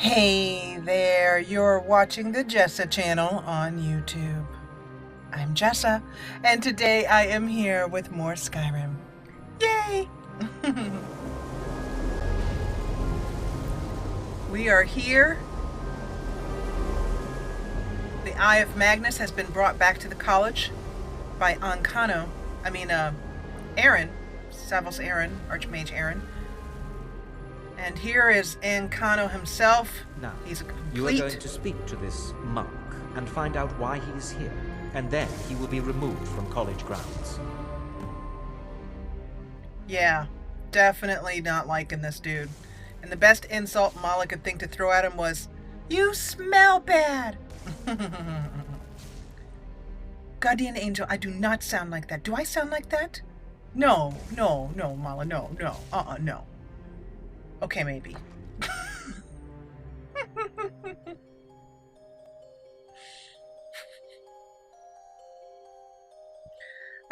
Hey there, you're watching the Jessa Channel on YouTube. I'm Jessa, and today I am here with more Skyrim. Yay! We are here. The Eye of Magnus has been brought back to the college by Aaron, Savos Aaron, Archmage Aaron. And here is Ancano himself. Now, He's a complete... you are going to speak to this monk and find out why he is here, and then he will be removed from college grounds. Yeah, definitely not liking this dude. And the best insult Mala could think to throw at him was, "You smell bad!" Guardian Angel, I do not sound like that. Do I sound like that? No, Mala, no. No. Okay, maybe.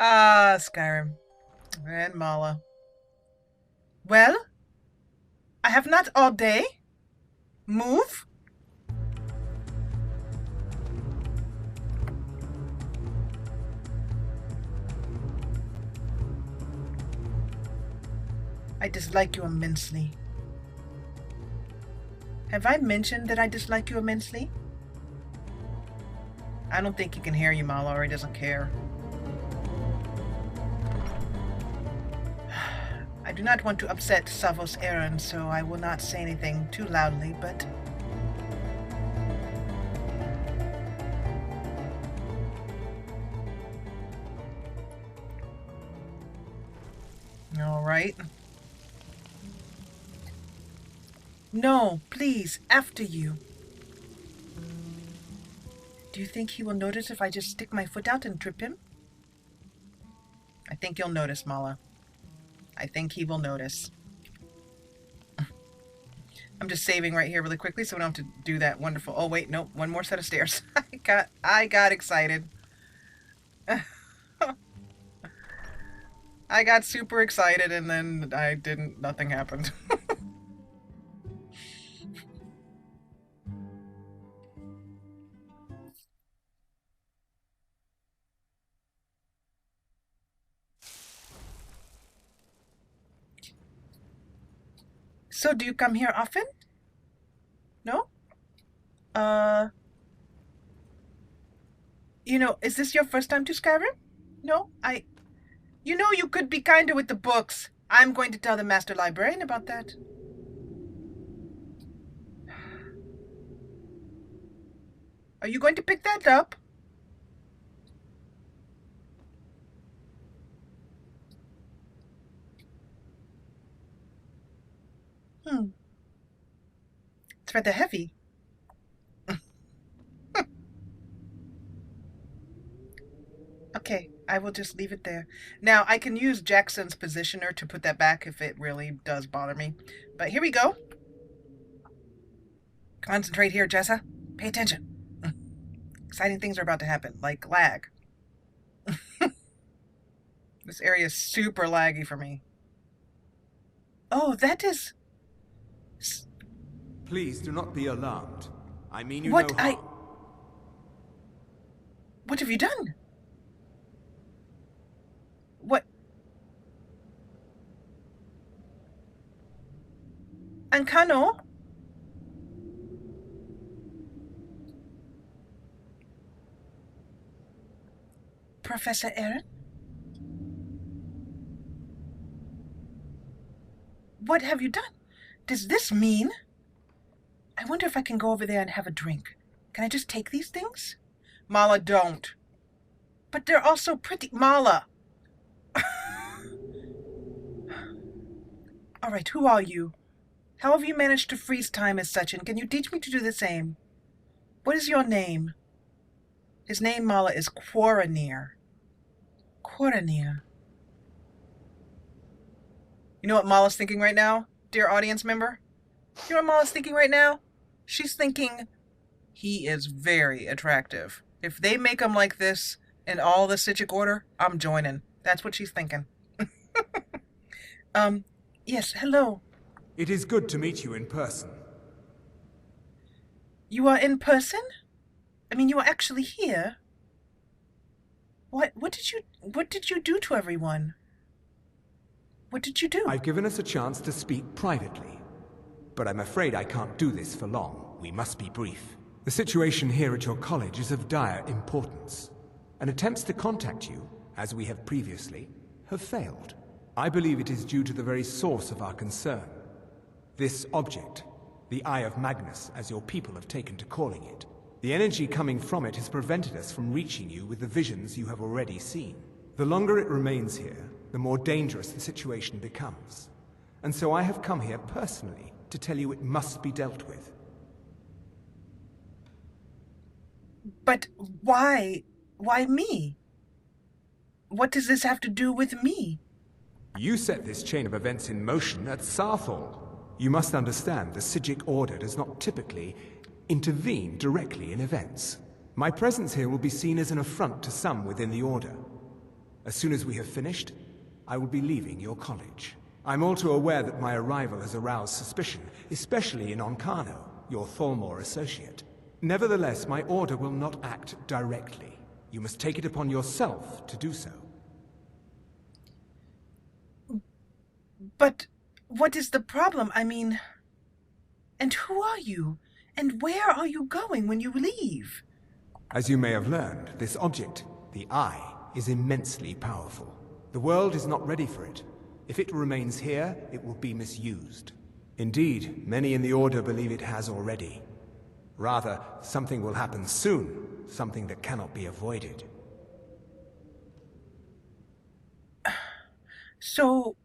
Skyrim. And Mala. Well? I have not all day. Move? I dislike you immensely. Have I mentioned that I dislike you immensely? I don't think he can hear you, Mala, or he doesn't care. I do not want to upset Savos Aaron, so I will not say anything too loudly, but... All right. No, please, after you. Do you think he will notice if I just stick my foot out and trip him? I think you'll notice, Mala. I think he will notice. I'm just saving right here really quickly so we don't have to do that wonderful... Oh, wait, nope, one more set of stairs. I got excited. I got super excited and then nothing happened. So, do you come here often? No? Is this your first time to Skyrim? No? You could be kinder with the books. I'm going to tell the Master Librarian about that. Are you going to pick that up? It's rather heavy. Okay, I will just leave it there. Now, I can use Jackson's positioner to put that back if it really does bother me. But here we go. Concentrate here, Jessa. Pay attention. Exciting things are about to happen, like lag. This area is super laggy for me. Oh, that is... Please do not be alarmed. I mean you What no harm. What have you done? What? Ancano? Professor Aaron? What have you done? Does this mean... I wonder if I can go over there and have a drink. Can I just take these things? Mala, don't. But they're also pretty... Mala! All right, who are you? How have you managed to freeze time as such, and can you teach me to do the same? What is your name? His name, Mala, is Quaranir. Quaranir. You know what Mala's thinking right now, dear audience member? You know what Mala's thinking right now? She's thinking, he is very attractive. If they make him like this in all the Sijic order, I'm joining. That's what she's thinking. Yes, hello. It is good to meet you in person. You are in person? I mean, you are actually here. What did you do to everyone? What did you do? I've given us a chance to speak privately. But I'm afraid I can't do this for long. We must be brief. The situation here at your college is of dire importance. And attempts to contact you, as we have previously, have failed. I believe it is due to the very source of our concern. This object, the Eye of Magnus, as your people have taken to calling it. The energy coming from it has prevented us from reaching you with the visions you have already seen. The longer it remains here, the more dangerous the situation becomes. And so I have come here personally to tell you it must be dealt with. But why? Why me? What does this have to do with me? You set this chain of events in motion at Sarthal. You must understand the Psijic Order does not typically intervene directly in events. My presence here will be seen as an affront to some within the Order. As soon as we have finished, I will be leaving your college. I'm all too aware that my arrival has aroused suspicion, especially in Onkano, your Thalmor associate. Nevertheless, my Order will not act directly. You must take it upon yourself to do so. But what is the problem? I mean, and who are you? And where are you going when you leave? As you may have learned, this object, the Eye, is immensely powerful. The world is not ready for it. If it remains here, it will be misused. Indeed, many in the Order believe it has already. Rather, something will happen soon, something that cannot be avoided. So,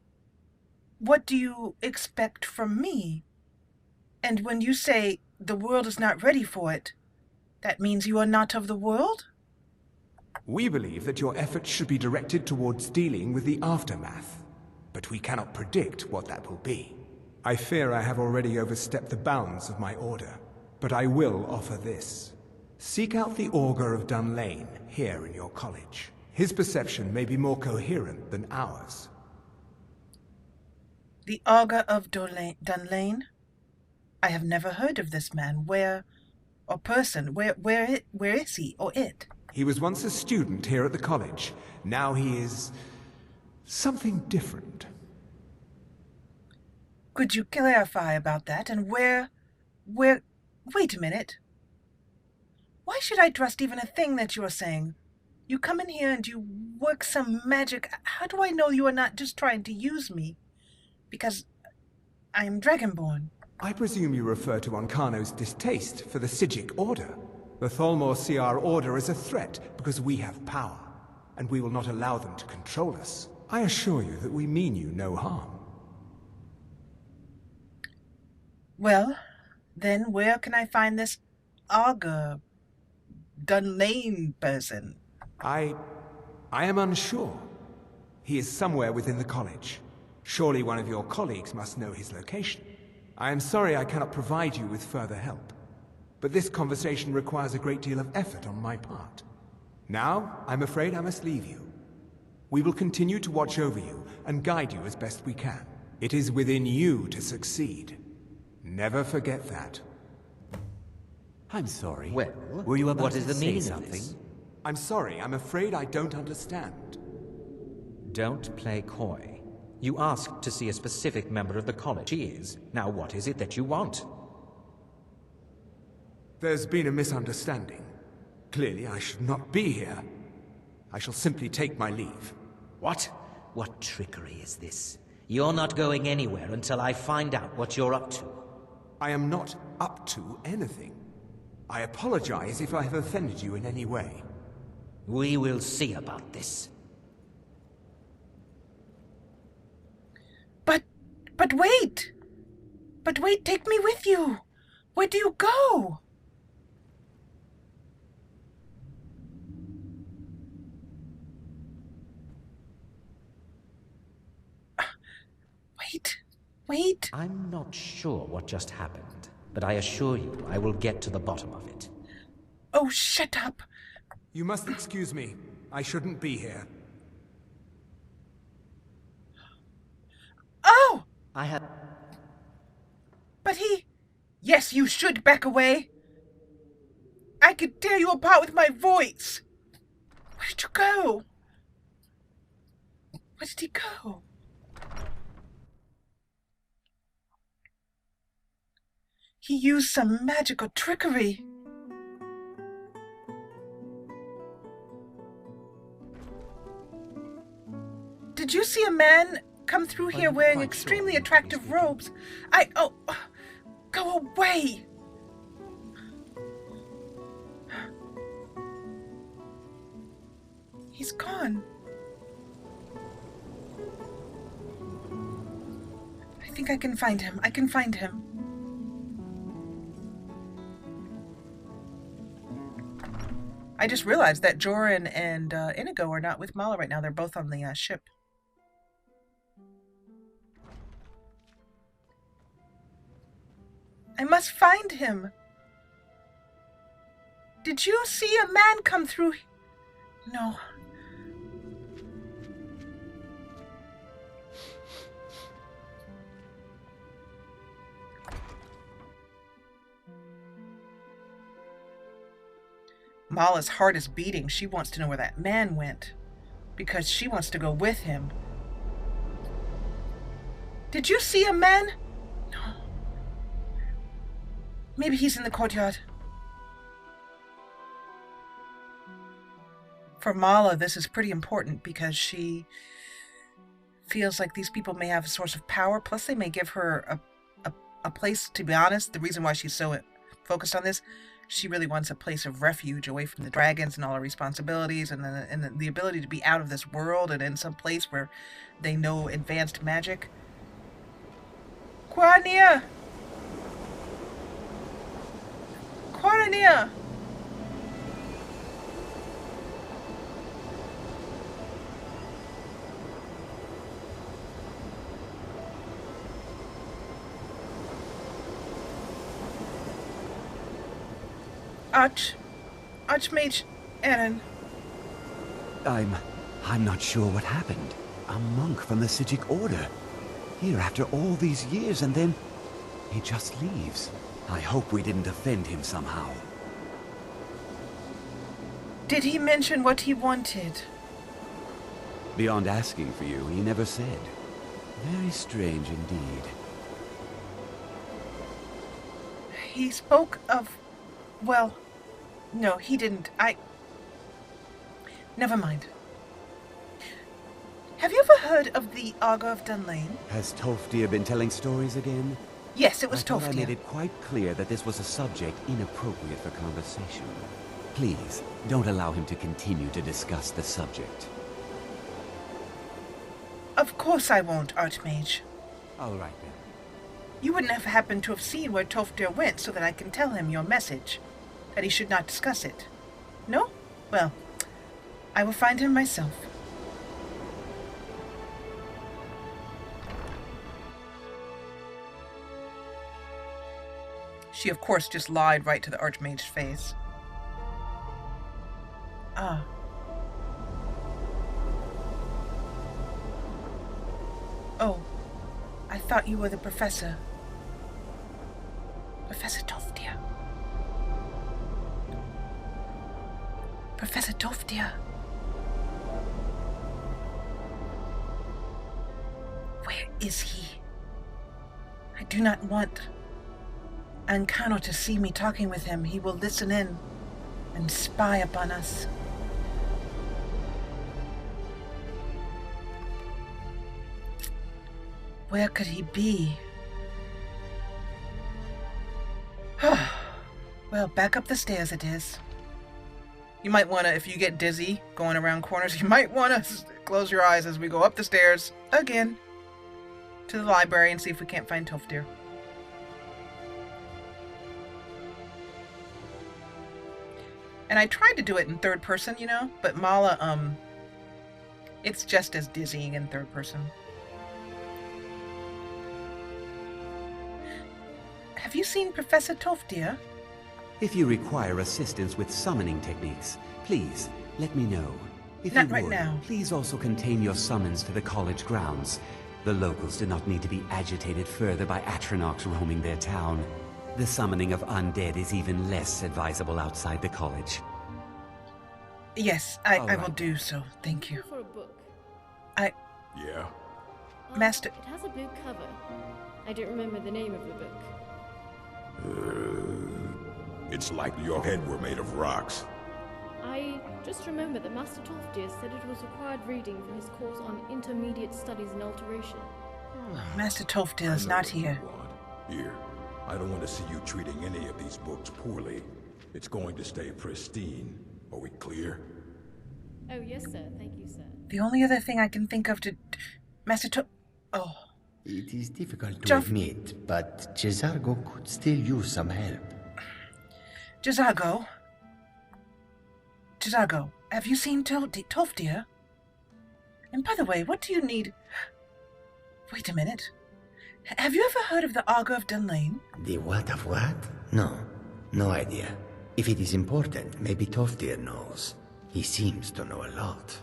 what do you expect from me? And when you say the world is not ready for it, that means you are not of the world? We believe that your efforts should be directed towards dealing with the aftermath, but we cannot predict what that will be. I fear I have already overstepped the bounds of my Order, but I will offer this. Seek out the Augur of Dunlane here in your college. His perception may be more coherent than ours. The Augur of Dunlane? I have never heard of this man. Where is he, or it? He was once a student here at the college. Now he is something different. Could you clarify about that? And wait a minute. Why should I trust even a thing that you are saying? You come in here and you work some magic. How do I know you are not just trying to use me? Because I am Dragonborn. I presume you refer to Onkano's distaste for the Psijic Order. The Thalmor see our Order as a threat because we have power, and we will not allow them to control us. I assure you that we mean you no harm. Well, then where can I find this Augur Dunlane person? I am unsure. He is somewhere within the college. Surely one of your colleagues must know his location. I am sorry I cannot provide you with further help, but this conversation requires a great deal of effort on my part. Now, I'm afraid I must leave you. We will continue to watch over you and guide you as best we can. It is within you to succeed. Never forget that. I'm sorry. Well, were you about what to is the say meaning something? of this? I'm sorry, I'm afraid I don't understand. Don't play coy. You asked to see a specific member of the college. She is. Now what is it that you want? There's been a misunderstanding. Clearly, I should not be here. I shall simply take my leave. What? What trickery is this? You're not going anywhere until I find out what you're up to. I am not up to anything. I apologize if I have offended you in any way. We will see about this. But wait! But wait, take me with you! Where do you go? Wait. I'm not sure what just happened, but I assure you I will get to the bottom of it. Oh, shut up! You must excuse me. I shouldn't be here. Oh! I had... But he... Yes, you should back away. I could tear you apart with my voice. Where did you go? Where did he go? He used some magical trickery. Did you see a man come through here wearing extremely attractive robes? Oh, go away! He's gone. I think I can find him. I can find him. I just realized that Jorin and Inigo are not with Mala right now. They're both on the ship. I must find him. Did you see a man come through? No. Mala's heart is beating. She wants to know where that man went, because she wants to go with him. Did you see a man? No. Maybe he's in the courtyard. For Mala, this is pretty important because she feels like these people may have a source of power. Plus, they may give her a place. To be honest, the reason why she's so focused on this, she really wants a place of refuge away from the dragons and all her responsibilities, and the ability to be out of this world and in some place where they know advanced magic. Quaranir! Quaranir! Archmage Aaron. I'm not sure what happened. A monk from the Sijic Order. Here after all these years, and then he just leaves. I hope we didn't offend him somehow. Did he mention what he wanted? Beyond asking for you, he never said. Very strange indeed. He spoke of... Well, no, he didn't. Never mind. Have you ever heard of the Augur of Dunlane? Has Toftir been telling stories again? Yes, it was I thought I Toftir. made it quite clear that this was a subject inappropriate for conversation. Please, don't allow him to continue to discuss the subject. Of course I won't, Archmage. All right then. You wouldn't have happened to have seen where Toftir went so that I can tell him your message. That he should not discuss it. No? Well, I will find him myself. She, of course, just lied right to the Archmage's face. Ah. Oh, I thought you were the professor. Professor Toftir. Professor Toftir. Where is he? I do not want Ancano to see me talking with him. He will listen in and spy upon us. Where could he be? Well, back up the stairs it is. You might want to, if you get dizzy going around corners, you might want to close your eyes as we go up the stairs again to the library and see if we can't find Toftir. And I tried to do it in third person, you know, but Mala, it's just as dizzying in third person. Have you seen Professor Toftir? If you require assistance with summoning techniques, please let me know. If Not you right would, now. please also contain your summons to the college grounds. The locals do not need to be agitated further by Atronachs roaming their town. The summoning of undead is even less advisable outside the college. Yes, I will right. do so. Thank you. For a book. Yeah? Master- It has a blue cover. I don't remember the name of the book. It's like your head were made of rocks. I just remember that Master Tolfdir said it was required reading for his course on intermediate studies in alteration. Master Tolfdir is I know not what you here. want. Here, I don't want to see you treating any of these books poorly. It's going to stay pristine. Are we clear? Oh, yes, sir. Thank you, sir. The only other thing I can think of to... Master Oh. It is difficult to Joff- admit, but Cesargo could still use some help. Jessago, have you seen Tolfdir? And by the way, what do you need... Wait a minute. Have you ever heard of the Augur of Dunlane? The what of what? No, no idea. If it is important, maybe Tolfdir knows. He seems to know a lot.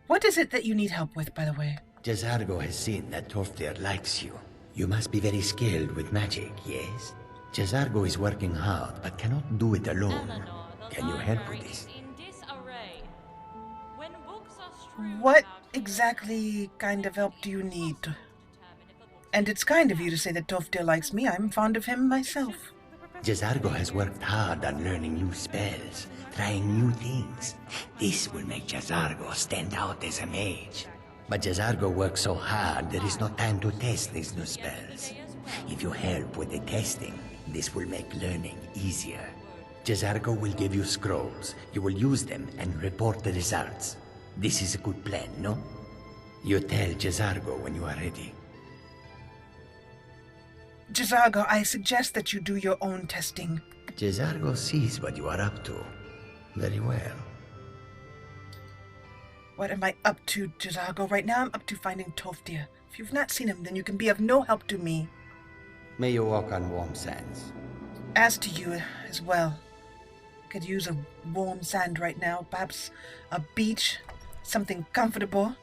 What is it that you need help with, by the way? Cesargo has seen that Tolfdir likes you. You must be very skilled with magic, yes? Cesargo is working hard, but cannot do it alone. Can you help with this? What exactly kind of help do you need? And it's kind of you to say that Tolfdir likes me. I'm fond of him myself. Cesargo has worked hard on learning new spells, trying new things. This will make Cesargo stand out as a mage. But Cesargo works so hard, there is no time to test these new spells. If you help with the testing, this will make learning easier. Cesargo will give you scrolls. You will use them and report the results. This is a good plan, no? You tell Cesargo when you are ready. Jessago, I suggest that you do your own testing. Cesargo sees what you are up to. Very well. What am I up to, Jessago? Right now I'm up to finding Tolfdir. If you've not seen him, then you can be of no help to me. May you walk on warm sands. As to you as well. Could use a warm sand right now, perhaps a beach, something comfortable.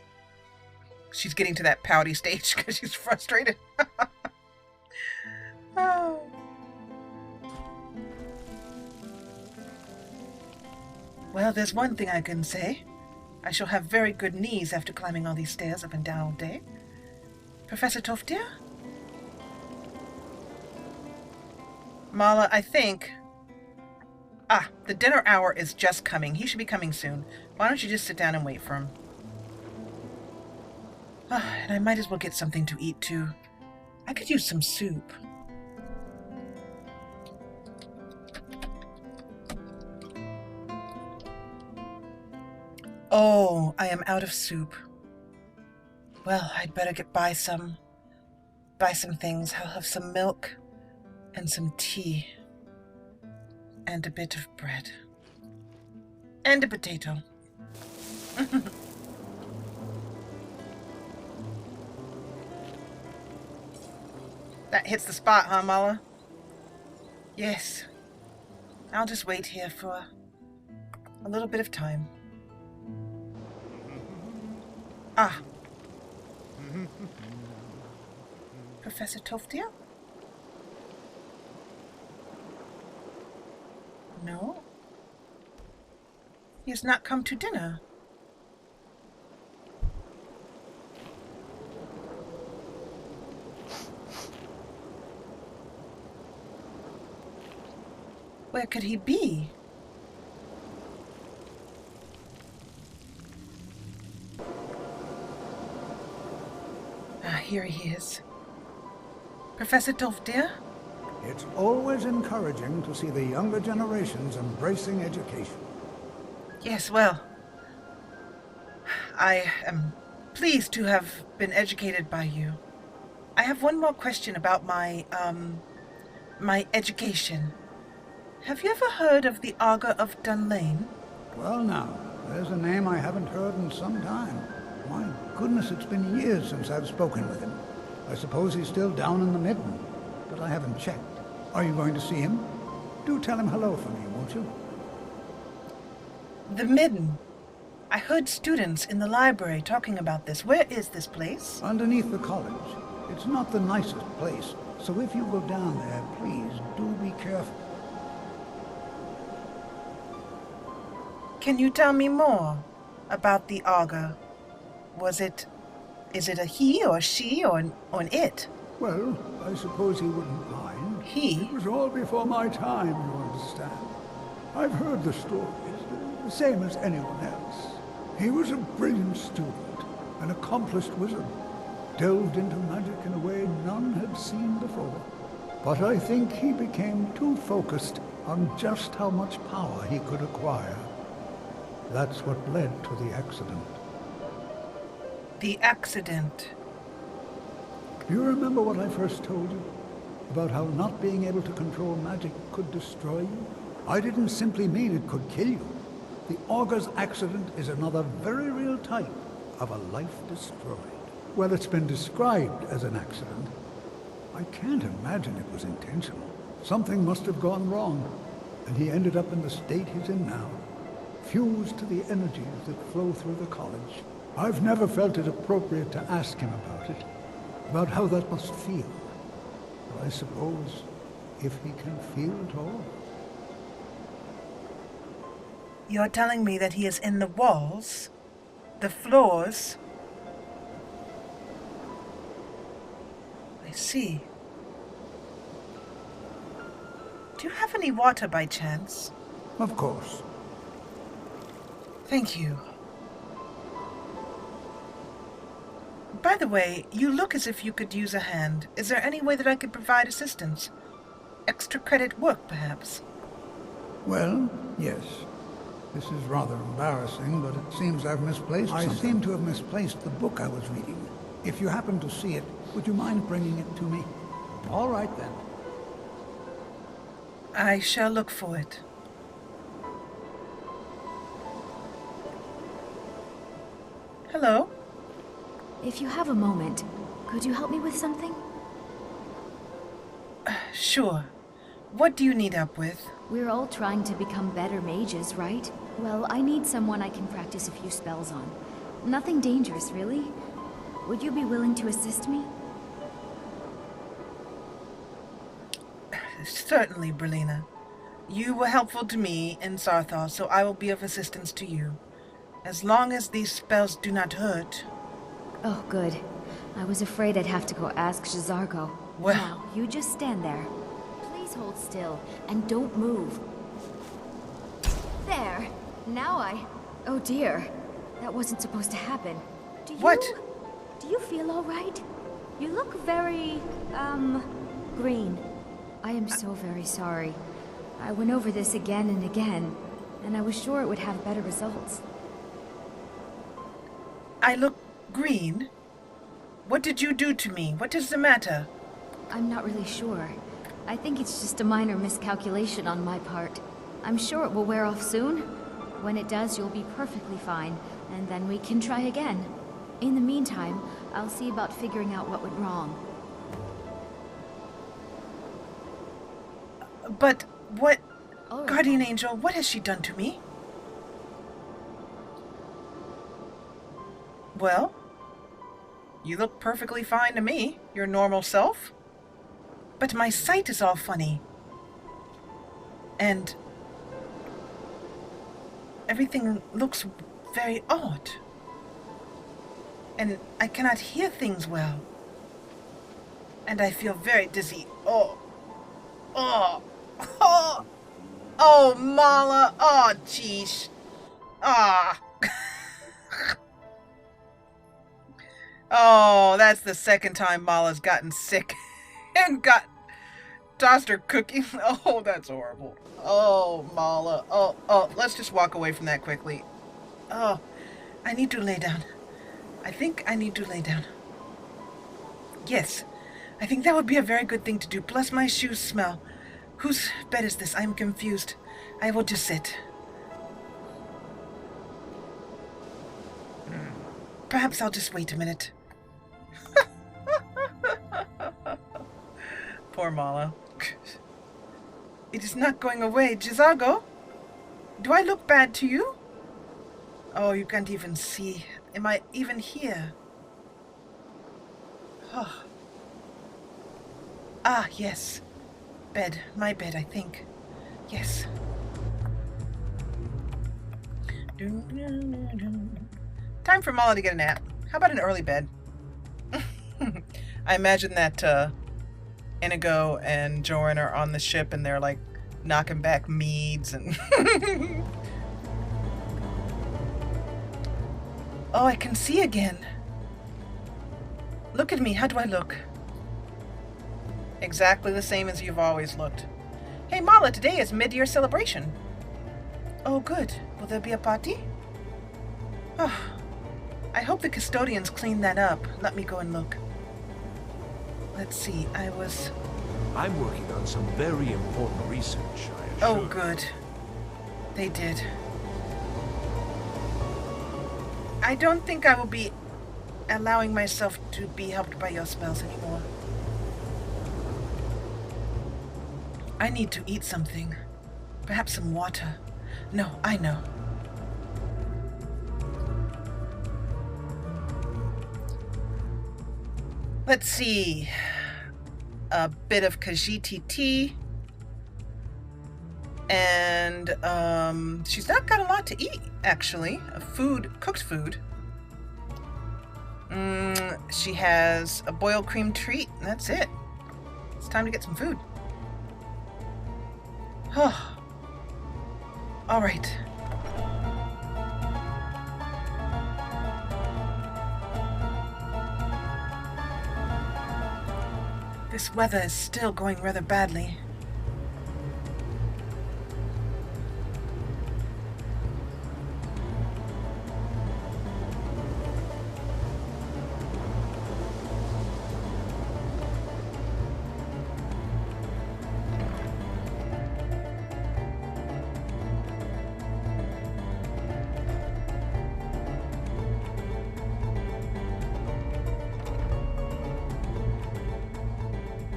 She's getting to that pouty stage because she's frustrated. Oh. Well, there's one thing I can say. I shall have very good knees after climbing all these stairs up and down all day. Professor Tolfdir? Mala, I think... the dinner hour is just coming. He should be coming soon. Why don't you just sit down and wait for him? And I might as well get something to eat, too. I could use some soup. Oh, I am out of soup. Well, I'd better buy some things. I'll have some milk and some tea and a bit of bread and a potato. That hits the spot, huh, Mala? Yes. I'll just wait here for a little bit of time. Professor Tolfdir? No. He has not come to dinner. Where could he be? Here he is. Professor Tolfdir? It's always encouraging to see the younger generations embracing education. Yes, well, I am pleased to have been educated by you. I have one more question about my education. Have you ever heard of the Augur of Dunlane? Well now, there's a name I haven't heard in some time. My goodness, it's been years since I've spoken with him. I suppose he's still down in the Midden, but I haven't checked. Are you going to see him? Do tell him hello for me, won't you? The Midden. I heard students in the library talking about this. Where is this place? Underneath the college. It's not the nicest place, so if you go down there, please do be careful. Can you tell me more about the augur? Is it a he or she or an it? Well, I suppose he wouldn't mind. He? It was all before my time, you understand. I've heard the stories, the same as anyone else. He was a brilliant student, an accomplished wizard, delved into magic in a way none had seen before. But I think he became too focused on just how much power he could acquire. That's what led to the accident. The accident. Do you remember what I first told you? About how not being able to control magic could destroy you? I didn't simply mean it could kill you. The augur's accident is another very real type of a life destroyed. Well, it's been described as an accident. I can't imagine it was intentional. Something must have gone wrong, and he ended up in the state he's in now, fused to the energies that flow through the college. I've never felt it appropriate to ask him about it, about how that must feel. But I suppose if he can feel at all. You're telling me that he is in the walls, the floors. I see. Do you have any water by chance? Of course. Thank you. By the way, you look as if you could use a hand. Is there any way that I could provide assistance? Extra credit work, perhaps? Well, yes. This is rather embarrassing, but it seems I've misplaced something. I seem to have misplaced the book I was reading. If you happen to see it, would you mind bringing it to me? All right, then. I shall look for it. Hello? If you have a moment, could you help me with something? Sure. What do you need help with? We're all trying to become better mages, right? Well, I need someone I can practice a few spells on. Nothing dangerous, really. Would you be willing to assist me? Certainly, Brelina. You were helpful to me in Sarthal, so I will be of assistance to you. As long as these spells do not hurt. Oh, good. I was afraid I'd have to go ask J'zargo. Well... Now, you just stand there. Please hold still, and don't move. There! Now Oh dear. That wasn't supposed to happen. What? Do you feel all right? You look very, green. I am so very sorry. I went over this again and again, and I was sure it would have better results. I look green? What did you do to me? What is the matter? I'm not really sure. I think it's just a minor miscalculation on my part. I'm sure it will wear off soon. When it does, you'll be perfectly fine, and then we can try again. In the meantime, I'll see about figuring out what went wrong. But what... Right. Guardian Angel, what has she done to me? Well, you look perfectly fine to me, your normal self. But my sight is all funny. And everything looks very odd. And I cannot hear things well. And I feel very dizzy. Oh, Mala. Oh, jeez. Ah. Oh, that's the second time Mala's gotten sick and tossed her cookie. Oh, that's horrible. Oh, Mala. Oh, let's just walk away from that quickly. Oh, I need to lay down. I think I need to lay down. Yes, I think that would be a very good thing to do. Plus my shoes smell. Whose bed is this? I'm confused. I will just sit. Perhaps I'll just wait a minute. Poor Mala. It is not going away. J'zargo? Do I look bad to you? Oh, you can't even see. Am I even here? Oh. Ah, yes. Bed. My bed, I think. Yes. Time for Mala to get a nap. How about an early bed? I imagine that Inigo and Jorin are on the ship and they're like knocking back meads and... Oh, I can see again. Look at me. How do I look? Exactly the same as you've always looked. Hey, Mala, today is mid-year celebration. Oh, good. Will there be a party? Oh, I hope the custodians clean that up. Let me go and look. Let's see, I'm working on some very important research, I assure Oh, good. They did. I don't think I will be allowing myself to be helped by your spells anymore. I need to eat something. Perhaps some water. No, I know. Let's see. A bit of Khajiit tea. And she's not got a lot to eat, actually. Cooked food. She has a boiled cream treat, and that's it. It's time to get some food. Oh. All right. This weather is still going rather badly.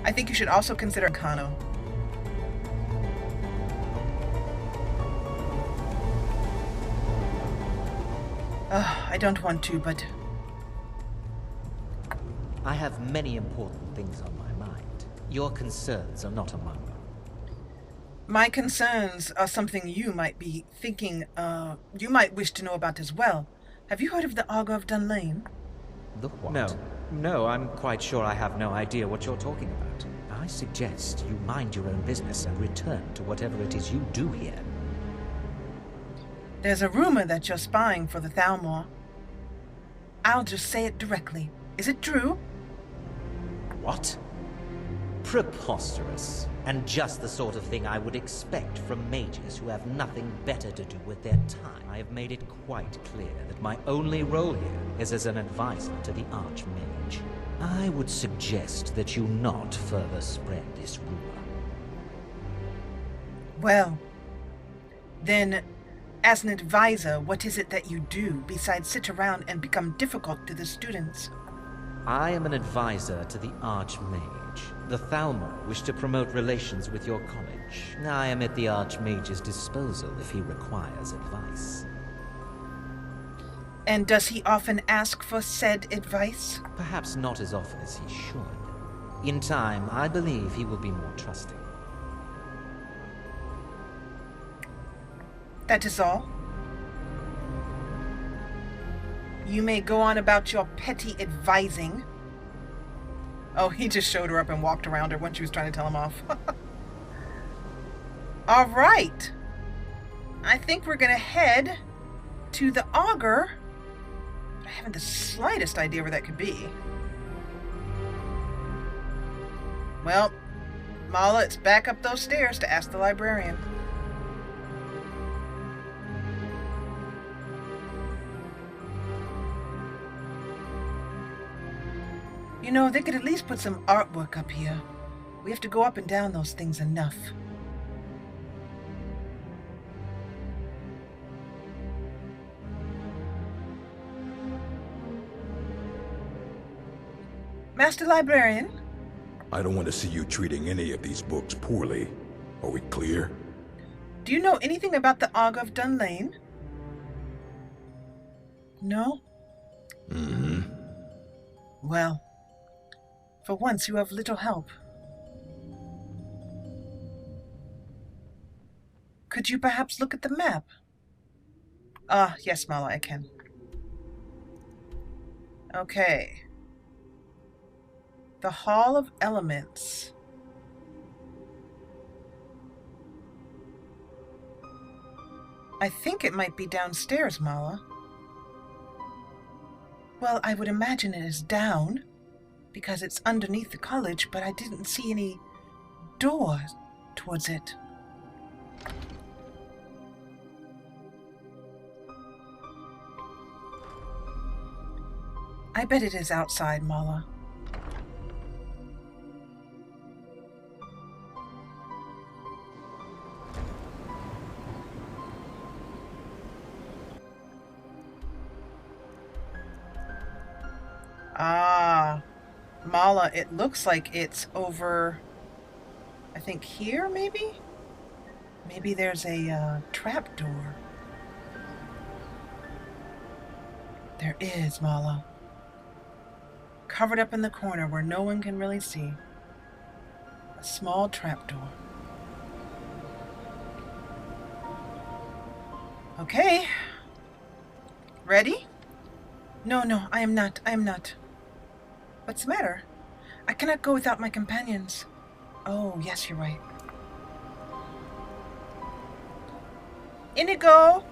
I think you should also consider Kano. I don't want to, but... I have many important things on my mind. Your concerns are not among them. My concerns are something you might be thinking, you might wish to know about as well. Have you heard of the Augur of Dunlane? The what? No, I'm quite sure I have no idea what you're talking about. I suggest you mind your own business and return to whatever it is you do here. There's a rumor that you're spying for the Thalmor. I'll just say it directly. Is it true? What? Preposterous. And just the sort of thing I would expect from mages who have nothing better to do with their time. I have made it quite clear that my only role here is as an advisor to the Archmage. I would suggest that you not further spread this rumor. Well, then, as an advisor, what is it that you do besides sit around and become difficult to the students? I am an advisor to the Archmage. The Thalmor wish to promote relations with your college. I am at the Archmage's disposal if he requires advice. And does he often ask for said advice? Perhaps not as often as he should. In time, I believe he will be more trusting. That is all? You may go on about your petty advising. Oh, he just showed her up and walked around her when she was trying to tell him off. All right. I think we're going to head to the Augur. I haven't the slightest idea where that could be. Well, Mala, it's back up those stairs to ask the librarian. You know, they could at least put some artwork up here. We have to go up and down those things enough. Master Librarian? I don't want to see you treating any of these books poorly. Are we clear? Do you know anything about the Augur of Dunlane? No? Mm-hmm. Well, for once you have little help. Could you perhaps look at the map? Ah, yes, Mala, I can. Okay. The Hall of Elements. I think it might be downstairs, Mala. Well, I would imagine it is down, because it's underneath the college, but I didn't see any door towards it. I bet it is outside, Mala. Ah, Mala, it looks like it's over, I think here, maybe? Maybe there's a trapdoor. There is, Mala. Covered up in the corner where no one can really see. A small trapdoor. Okay. Ready? No, I am not. I am not. What's the matter? I cannot go without my companions. Oh, yes, you're right. Inigo!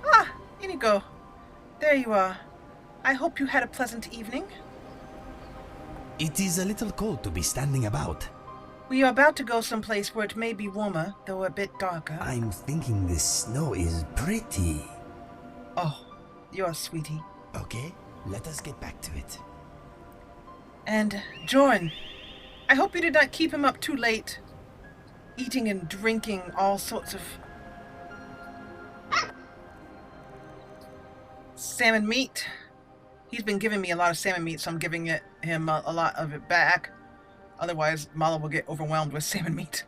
Ah, Inigo. There you are. I hope you had a pleasant evening. It is a little cold to be standing about. We are about to go someplace where it may be warmer, though a bit darker. I'm thinking the snow is pretty. Oh, you're a sweetie. Okay, let us get back to it. And, Jorin, I hope you did not keep him up too late, eating and drinking all sorts of salmon meat. He's been giving me a lot of salmon meat, so I'm giving him a lot of it back. Otherwise, Mala will get overwhelmed with salmon meat.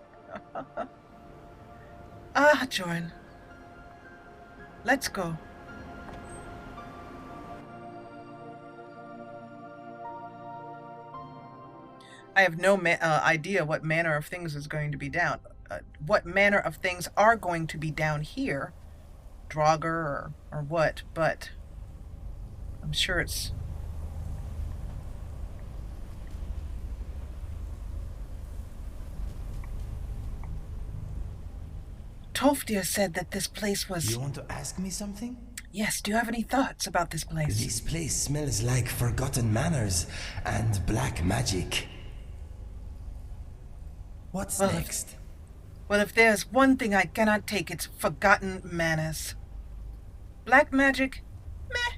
Ah, Jorin. Let's go. I have no idea what manner of things is going to be down. What manner of things are going to be down here. Draugr or what, but I'm sure it's... Tolfdir said that this place was... You want to ask me something? Yes, do you have any thoughts about this place? This place smells like forgotten manners and black magic. What's next? Well, if there's one thing I cannot take, it's forgotten manners. Black magic? Meh.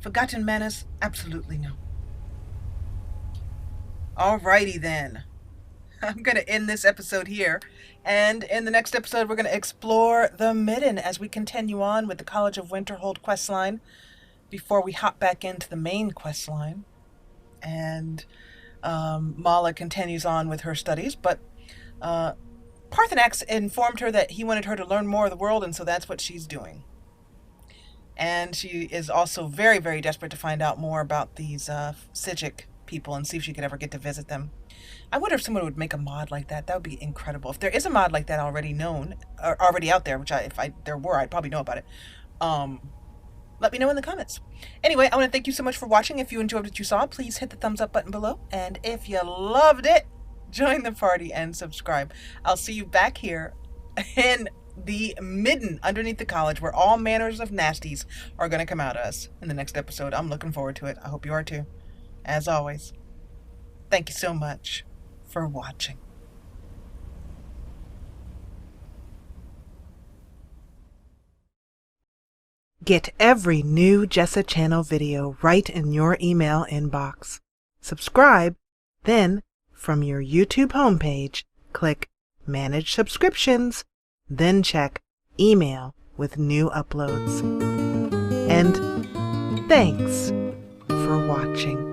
Forgotten manners? Absolutely no. Alrighty then. I'm going to end this episode here. And in the next episode, we're going to explore the Midden as we continue on with the College of Winterhold questline before we hop back into the main questline. And Mala continues on with her studies, but Parthenax informed her that he wanted her to learn more of the world, and so that's what she's doing. And she is also very, very desperate to find out more about these Psijic people and see if she could ever get to visit them. I wonder if someone would make a mod like that. That would be incredible. If there is a mod like that already known, or already out there, which if there were, I'd probably know about it. Let me know in the comments. Anyway, I want to thank you so much for watching. If you enjoyed what you saw, please hit the thumbs up button below. And if you loved it, join the party and subscribe. I'll see you back here in the Midden underneath the college where all manners of nasties are going to come out of us in the next episode. I'm looking forward to it. I hope you are too. As always, thank you so much for watching. Get every new Jessa Channel video right in your email inbox. Subscribe, then from your YouTube homepage, click Manage Subscriptions, then check Email with new uploads. And thanks for watching.